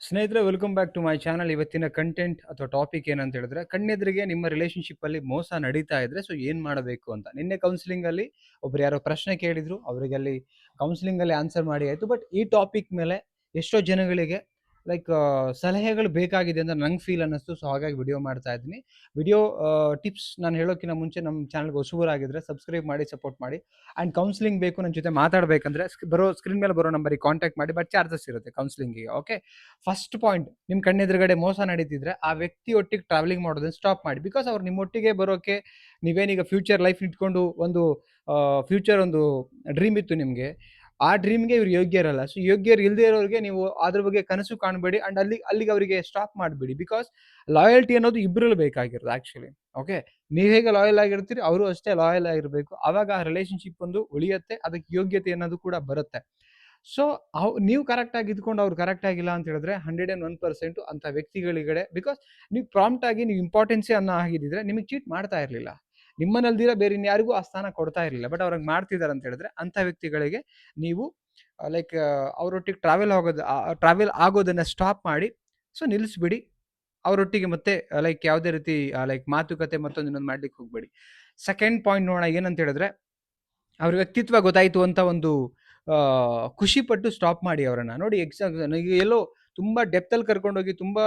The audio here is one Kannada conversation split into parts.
ಸ್ನೇಹಿತರೆ, welcome back to my channel. ಇವತ್ತಿನ ಕಂಟೆಂಟ್ ಅಥವಾ ಟಾಪಿಕ್ ಏನಂತ ಹೇಳಿದ್ರೆ, ಕಣ್ಣೆದುರಿಗೆ ನಿಮ್ಮ ರಿಲೇಶನ್ಶಿಪ್ ಅಲ್ಲಿ ಮೋಸ ನಡೀತಾ ಇದ್ರೆ ಸೊ ಏನ್ ಮಾಡಬೇಕು ಅಂತ. ನಿನ್ನೆ ಕೌನ್ಸಿಲಿಂಗ್ ಅಲ್ಲಿ ಒಬ್ರು ಯಾರೋ ಪ್ರಶ್ನೆ ಕೇಳಿದ್ರು, ಅವರಿಗೆ ಅಲ್ಲಿ ಕೌನ್ಸಿಲಿಂಗ್ ಅಲ್ಲಿ ಆನ್ಸರ್ ಮಾಡಿ ಆಯ್ತು. ಬಟ್ ಈ ಟಾಪಿಕ್ ಮೇಲೆ ಎಷ್ಟೋ ಜನಗಳಿಗೆ ಲೈಕ್ ಸಲಹೆಗಳು ಬೇಕಾಗಿದೆ ಅಂತ ನಂಗೆ ಫೀಲ್ ಅನ್ನಿಸ್ತು. ಸೊ ಹಾಗಾಗಿ ವಿಡಿಯೋ ಮಾಡ್ತಾ ಇದ್ದೀನಿ. ವಿಡಿಯೋ ಟಿಪ್ಸ್ ನಾನು ಹೇಳೋಕ್ಕಿಂತ ಮುಂಚೆ ನಮ್ಮ ಚಾನಲ್ಗೆ ಹೊಸಬರಾಗಿದ್ರೆ ಸಬ್ಸ್ಕ್ರೈಬ್ ಮಾಡಿ, ಸಪೋರ್ಟ್ ಮಾಡಿ. ಆ್ಯಂಡ್ ಕೌನ್ಸಿಲಿಂಗ್ ಬೇಕು, ನನ್ನ ಜೊತೆ ಮಾತಾಡಬೇಕಂದ್ರೆ ಸ್ಕ್ರೀನ್ ಮೇಲೆ ಬರೋ ನಂಬರಿಗೆ ಕಾಂಟ್ಯಾಕ್ಟ್ ಮಾಡಿ. ಬಟ್ ಚಾರ್ಜಸ್ ಇರುತ್ತೆ ಕೌನ್ಸಿಲಿಂಗಿಗೆ. ಓಕೆ, ಫಸ್ಟ್ ಪಾಯಿಂಟ್, ನಿಮ್ಮ ಕಣ್ಣೆದುರುಗಡೆ ಮೋಸ ನಡೀತಿದ್ರೆ ಆ ವ್ಯಕ್ತಿ ಒಟ್ಟಿಗೆ ಟ್ರಾವೆಲಿಂಗ್ ಮಾಡೋದನ್ನ ಸ್ಟಾಪ್ ಮಾಡಿ. ಬಿಕಾಸ್ ಅವ್ರು ನಿಮ್ಮೊಟ್ಟಿಗೆ ಬರೋಕೆ, ನೀವೇನೀಗ ಫ್ಯೂಚರ್ ಲೈಫ್ ಇಟ್ಕೊಂಡು ಒಂದು ಫ್ಯೂಚರ್ ಒಂದು ಡ್ರೀಮ್ ಇತ್ತು ನಿಮಗೆ, ಆ ಡ್ರೀಮ್ಗೆ ಇವ್ರು ಯೋಗ್ಯರಲ್ಲ. ಸೊ ಯೋಗ್ಯರು ಇಲ್ಲದೆ ಇರೋರಿಗೆ ನೀವು ಅದ್ರ ಬಗ್ಗೆ ಕನಸು ಕಾಣಬೇಡಿ. ಅಂಡ್ ಅಲ್ಲಿಗೆ ಅವರಿಗೆ ಸ್ಟಾಪ್ ಮಾಡಿಬಿಡಿ. ಬಿಕಾಸ್ ಲಾಯಲ್ಟಿ ಅನ್ನೋದು ಇಬ್ಬರಲ್ಲಿ ಬೇಕಾಗಿರೋದು ಆ್ಯಕ್ಚುಲಿ. ಓಕೆ, ನೀವು ಹೇಗೆ ಲಾಯಲ್ ಆಗಿರ್ತೀರಿ ಅವರು ಅಷ್ಟೇ ಲಾಯಲ್ ಆಗಿರಬೇಕು. ಆವಾಗ ಆ ರಿಲೇಶನ್ಶಿಪ್ ಒಂದು ಉಳಿಯುತ್ತೆ, ಅದಕ್ಕೆ ಯೋಗ್ಯತೆ ಅನ್ನೋದು ಕೂಡ ಬರುತ್ತೆ. ಸೊ ನೀವು ಕರೆಕ್ಟಾಗಿ ಇದ್ಕೊಂಡು ಅವ್ರು ಕರೆಕ್ಟ್ ಆಗಿಲ್ಲ ಅಂತ ಹೇಳಿದ್ರೆ 101% ಅಂಥ ವ್ಯಕ್ತಿಗಳಿಗಡೆ. ಬಿಕಾಸ್ ನೀವು ಪ್ರಾಂಪ್ಟ್ ಆಗಿ ನೀವು ಇಂಪಾರ್ಟೆನ್ಸೇ ಅನ್ನೋ ಆಗಿದ್ದಿದ್ರೆ ನಿಮಗೆ ಚೀಟ್ ಮಾಡ್ತಾ ಇರಲಿಲ್ಲ. ನಿಮ್ಮನ್ನಲ್ದಿರ ಬೇರೆ ಇನ್ಯಾರಿಗೂ ಆ ಸ್ಥಾನ ಕೊಡ್ತಾ ಇರಲಿಲ್ಲ. ಬಟ್ ಅವ್ರಿಗೆ ಮಾಡ್ತಿದ್ದಾರೆ ಅಂತ ಹೇಳಿದ್ರೆ ಅಂಥ ವ್ಯಕ್ತಿಗಳಿಗೆ ನೀವು ಲೈಕ್ ಅವರೊಟ್ಟಿಗೆ ಟ್ರಾವೆಲ್ ಆಗೋದನ್ನು ಸ್ಟಾಪ್ ಮಾಡಿ. ಸೊ ನಿಲ್ಲಿಸ್ಬಿಡಿ. ಅವರೊಟ್ಟಿಗೆ ಮತ್ತೆ ಲೈಕ್ ಯಾವುದೇ ರೀತಿ ಲೈಕ್ ಮಾತುಕತೆ ಮತ್ತೊಂದು ಮಾಡ್ಲಿಕ್ಕೆ ಹೋಗಬೇಡಿ. ಸೆಕೆಂಡ್ ಪಾಯಿಂಟ್ ನೋಡೋಣ. ಏನಂತ ಹೇಳಿದ್ರೆ, ಅವ್ರ ವ್ಯಕ್ತಿತ್ವ ಗೊತ್ತಾಯಿತು ಅಂತ ಒಂದು ಖುಷಿ ಪಟ್ಟು ಸ್ಟಾಪ್ ಮಾಡಿ ಅವರನ್ನು. ನೋಡಿ, ನನಗೆ ಎಲ್ಲೋ ತುಂಬ ಡೆಪ್ತಲ್ಲಿ ಕರ್ಕೊಂಡೋಗಿ, ತುಂಬ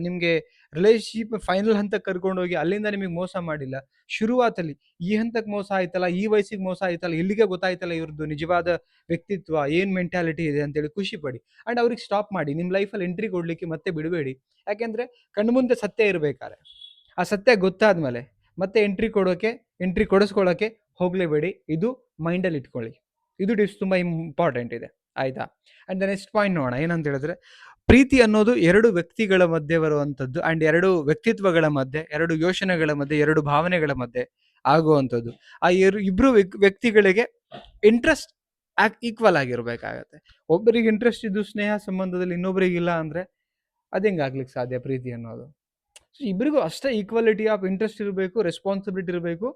ನಿಮಗೆ ರಿಲೇಶನ್ಶಿಪ್ ಫೈನಲ್ ಹಂತಕ್ಕೆ ಕರ್ಕೊಂಡೋಗಿ ಅಲ್ಲಿಂದ ನಿಮಗೆ ಮೋಸ ಮಾಡಿಲ್ಲ. ಶುರುವಾತಲ್ಲಿ ಈ ಹಂತಕ್ಕೆ ಮೋಸ ಆಯ್ತಲ್ಲ, ಈ ವಯಸ್ಸಿಗೆ ಮೋಸ ಆಯ್ತಲ್ಲ, ಇಲ್ಲಿಗೆ ಗೊತ್ತಾಯ್ತಲ್ಲ ಇವ್ರದ್ದು ನಿಜವಾದ ವ್ಯಕ್ತಿತ್ವ ಏನು ಮೆಂಟಾಲಿಟಿ ಇದೆ ಅಂತೇಳಿ ಖುಷಿ ಪಡಿ. ಆ್ಯಂಡ್ ಅವ್ರಿಗೆ ಸ್ಟಾಪ್ ಮಾಡಿ. ನಿಮ್ಮ ಲೈಫಲ್ಲಿ ಎಂಟ್ರಿ ಕೊಡಲಿಕ್ಕೆ ಮತ್ತೆ ಬಿಡಬೇಡಿ. ಯಾಕೆಂದರೆ ಕಣ್ಮುಂದೆ ಸತ್ಯ ಇರಬೇಕಾರೆ, ಆ ಸತ್ಯ ಗೊತ್ತಾದ್ಮೇಲೆ ಮತ್ತೆ ಎಂಟ್ರಿ ಕೊಡಿಸ್ಕೊಳ್ಳೋಕ್ಕೆ ಹೋಗಲೇಬೇಡಿ. ಇದು ಮೈಂಡಲ್ಲಿ ಇಟ್ಕೊಳ್ಳಿ. ಇದು ಟಿಪ್ಸ್ ತುಂಬ ಇಂಪಾರ್ಟೆಂಟ್ ಇದೆ, ಆಯಿತಾ. ಆ್ಯಂಡ್ ನೆಕ್ಸ್ಟ್ ಪಾಯಿಂಟ್ ನೋಡೋಣ. ಏನಂತ ಹೇಳಿದ್ರೆ, ಪ್ರೀತಿ ಅನ್ನೋದು ಎರಡು ವ್ಯಕ್ತಿಗಳ ಮಧ್ಯೆ ಬರುವಂಥದ್ದು. ಆ್ಯಂಡ್ ಎರಡು ವ್ಯಕ್ತಿತ್ವಗಳ ಮಧ್ಯೆ, ಎರಡು ಯೋಚನೆಗಳ ಮಧ್ಯೆ, ಎರಡು ಭಾವನೆಗಳ ಮಧ್ಯೆ ಆಗುವಂಥದ್ದು. ಆ ಇಬ್ಬರು ವ್ಯಕ್ತಿಗಳಿಗೆ ಇಂಟ್ರೆಸ್ಟ್ ಈಕ್ವಲ್ ಆಗಿರಬೇಕಾಗತ್ತೆ. ಒಬ್ಬರಿಗೆ ಇಂಟ್ರೆಸ್ಟ್ ಇದ್ದು ಸ್ನೇಹ ಸಂಬಂಧದಲ್ಲಿ ಇನ್ನೊಬ್ಬರಿಗಿಲ್ಲ ಅಂದರೆ ಅದು ಹೆಂಗೆ ಆಗ್ಲಿಕ್ಕೆ ಸಾಧ್ಯ ಪ್ರೀತಿ ಅನ್ನೋದು? ಸೊ ಇಬ್ಬರಿಗೂ ಅಷ್ಟೇ ಈಕ್ವಾಲಿಟಿ ಆಫ್ ಇಂಟ್ರೆಸ್ಟ್ ಇರಬೇಕು, ರೆಸ್ಪಾನ್ಸಿಬಿಲಿಟಿ ಇರಬೇಕು,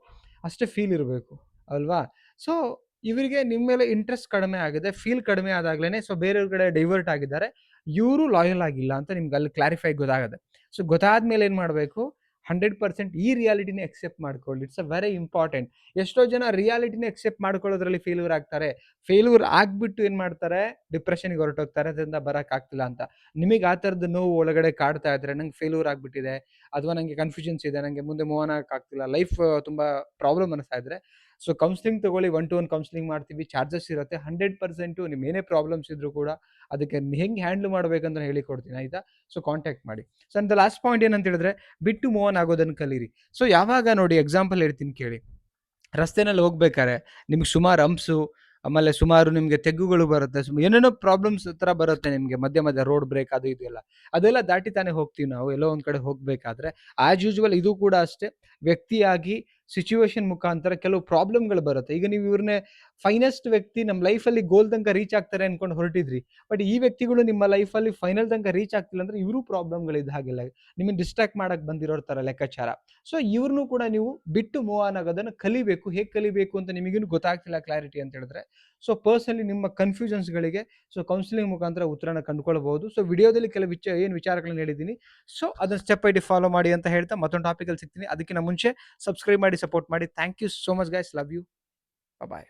ಅಷ್ಟೇ ಫೀಲ್ ಇರಬೇಕು ಅಲ್ವಾ? ಸೊ ಇವರಿಗೆ ನಿಮ್ಮ ಮೇಲೆ ಇಂಟ್ರೆಸ್ಟ್ ಕಡಿಮೆ ಆಗಿದೆ, ಫೀಲ್ ಕಡಿಮೆ ಆದಾಗ್ಲೇ ಸೊ ಬೇರೆಯವ್ರ ಕಡೆ ಡೈವರ್ಟ್ ಆಗಿದ್ದಾರೆ, ಇವರು ಲಾಯಲ್ ಆಗಿಲ್ಲ ಅಂತ ನಿಮ್ಗೆ ಅಲ್ಲಿ ಕ್ಲಾರಿಫೈ ಗೊತ್ತಾಗುತ್ತೆ. ಸೊ ಗೊತ್ತಾದ್ಮೇಲೆ ಏನು ಮಾಡಬೇಕು? 100% ಈ ರಿಯಾಲಿಟಿನ ಎಕ್ಸೆಪ್ಟ್ ಮಾಡ್ಕೊಳ್ಳಿ. It's a very important. ಎಷ್ಟೋ ಜನ ರಿಯಾಲಿಟಿನ ಎಕ್ಸೆಪ್ಟ್ ಮಾಡ್ಕೊಳ್ಳೋದ್ರಲ್ಲಿ ಫೇಲ್ಯೂರ್ ಆಗ್ತಾರೆ. ಫೇಲ್ಯೂರ್ ಆಗಿಬಿಟ್ಟು ಏನು ಮಾಡ್ತಾರೆ? ಡಿಪ್ರೆಷನ್ಗೆ ಹೊರಟೋಗ್ತಾರೆ, ಅದರಿಂದ ಬರೋಕ್ಕಾಗ್ತಿಲ್ಲ ಅಂತ. ನಿಮಗೆ ಆ ಥರದ ನೋವು ಒಳಗಡೆ ಕಾಡ್ತಾ ಇದ್ರೆ, ನಂಗೆ ಫೇಲ್ಯೂರ್ ಆಗಿಬಿಟ್ಟಿದೆ, ಅಥವಾ ನನಗೆ ಕನ್ಫ್ಯೂಷನ್ಸ್ ಇದೆ, ನನಗೆ ಮುಂದೆ ಮೂವ್ ಆನ್ ಆಗೋಕ್ಕಾಗ್ತಿಲ್ಲ, ಲೈಫ್ ತುಂಬ ಪ್ರಾಬ್ಲಮ್ ಅನ್ನಿಸ್ತಾ ಇದ್ರೆ, ಸೊ ಕೌನ್ಸಿಲಿಂಗ್ ತಗೊಳ್ಳಿ. 1-to-1 ಕೌನ್ಸಿಲಿಂಗ್ ಮಾಡ್ತೀವಿ, ಚಾರ್ಜಸ್ ಇರುತ್ತೆ. 100% ನಿಮ್ಮ ಏನೇ ಪ್ರಾಬ್ಲಮ್ಸ್ ಇದ್ರೂ ಕೂಡ ಅದಕ್ಕೆ ಹೆಂಗೆ ಹ್ಯಾಂಡಲ್ ಮಾಡಬೇಕಂತ ಹೇಳಿಕೊಡ್ತೀನಿ, ಆಯಿತಾ. ಸೊ ಕಾಂಟ್ಯಾಕ್ಟ್ ಮಾಡಿ. So and the last point ಏನಂತ ಹೇಳಿದ್ರೆ, ಬಿಟ್ಟು ಮೂವ್ ಆನ್ ಆಗೋದನ್ನು ಕಲೀರಿ. ಸೊ ಯಾವಾಗ ನೋಡಿ, ಎಕ್ಸಾಂಪಲ್ ಹೇಳ್ತೀನಿ ಕೇಳಿ. ರಸ್ತೆನಲ್ಲಿ ಹೋಗ್ಬೇಕಾರೆ ನಿಮ್ಗೆ ಸುಮಾರು ಹಂಪ್ಸು, ಆಮೇಲೆ ಸುಮಾರು ನಿಮಗೆ ತೆಗ್ಗುಗಳು ಬರುತ್ತೆ, ಏನೇನೋ ಪ್ರಾಬ್ಲಮ್ಸ್ ಥರ ಬರುತ್ತೆ ನಿಮಗೆ. ಮಧ್ಯ ರೋಡ್ ಬ್ರೇಕ್ ಅದು ಇದು ಅದೆಲ್ಲ ದಾಟಿ ತಾನೇ ಹೋಗ್ತೀವಿ ನಾವು ಎಲ್ಲೋ ಒಂದು ಕಡೆ ಹೋಗಬೇಕಾದ್ರೆ. ಆ್ಯಸ್ ಯೂಶ್ವಲ್ ಇದು ಕೂಡ ಅಷ್ಟೇ, ವ್ಯಕ್ತಿಯಾಗಿ ಸಿಚುವೇಶನ್ ಮುಖಾಂತರ ಕೆಲವು ಪ್ರಾಬ್ಲಮ್ಗಳು ಬರುತ್ತೆ. ಈಗ ನೀವು ಇವ್ರನ್ನೇ ಫೈನೆಸ್ಟ್ ವ್ಯಕ್ತಿ ನಮ್ಮ ಲೈಫಲ್ಲಿ ಗೋಲ್ ತನಕ ರೀಚ್ ಆಗ್ತಾರೆ ಅಂದ್ಕೊಂಡು ಹೊರಟಿದ್ರಿ, ಬಟ್ ಈ ವ್ಯಕ್ತಿಗಳು ನಿಮ್ಮ ಲೈಫಲ್ಲಿ ಫೈನಲ್ ತನಕ ರೀಚ್ ಆಗ್ತಿಲ್ಲ ಅಂದರೆ ಇವರು ಪ್ರಾಬ್ಲಮ್ಗಳಿದ್ದ ಹಾಗಿಲ್ಲ, ನಿಮಗೆ ಡಿಸ್ಟ್ರಾಕ್ಟ್ ಮಾಡೋಕ್ಕೆ ಬಂದಿರೋ ಥರ ಲೆಕ್ಕಾಚಾರ. ಸೊ ಇವ್ರನ್ನೂ ಕೂಡ ನೀವು ಬಿಟ್ಟು ಮೂವ್ ಆನ್ ಆಗೋದನ್ನು ಕಲಿಬೇಕು. ಹೇಗೆ ಕಲಿಬೇಕು ಅಂತ ನಿಮಗಿನ್ನೂ ಗೊತ್ತಾಗ್ತಿಲ್ಲ ಕ್ಲಾರಿಟಿ ಅಂತ ಹೇಳಿದ್ರೆ, ಸೊ ಪರ್ಸನಲಿ ನಿಮ್ಮ ಕನ್ಫ್ಯೂಷನ್ಸ್ಗಳಿಗೆ ಸೊ ಕೌನ್ಸಿಲಿಂಗ್ ಮುಖಾಂತರ ಉತ್ತರನ ಕಂಡುಕೊಳ್ಬಹುದು. ಸೊ ವಿಡಿಯೋದಲ್ಲಿ ಕೆಲವು ಏನು ವಿಚಾರಗಳನ್ನ ಹೇಳಿದ್ದೀನಿ, ಸೊ ಅದನ್ನು ಸ್ಟೆಪ್ ಬೈ ಸ್ಟೆಪ್ ಫಾಲೋ ಮಾಡಿ ಅಂತ ಹೇಳ್ತಾ ಮತ್ತೊಂದು ಟಾಪಿಕಲ್ಲಿ ಸಿಗ್ತೀನಿ. ಅದಕ್ಕಿಂತ ಮುಂಚೆ ಸಬ್ಸ್ಕ್ರೈಬ್ ಮಾಡಿ, ಸಪೋರ್ಟ್ ಮಾಡಿ. Thank you so much guys, love you, bye.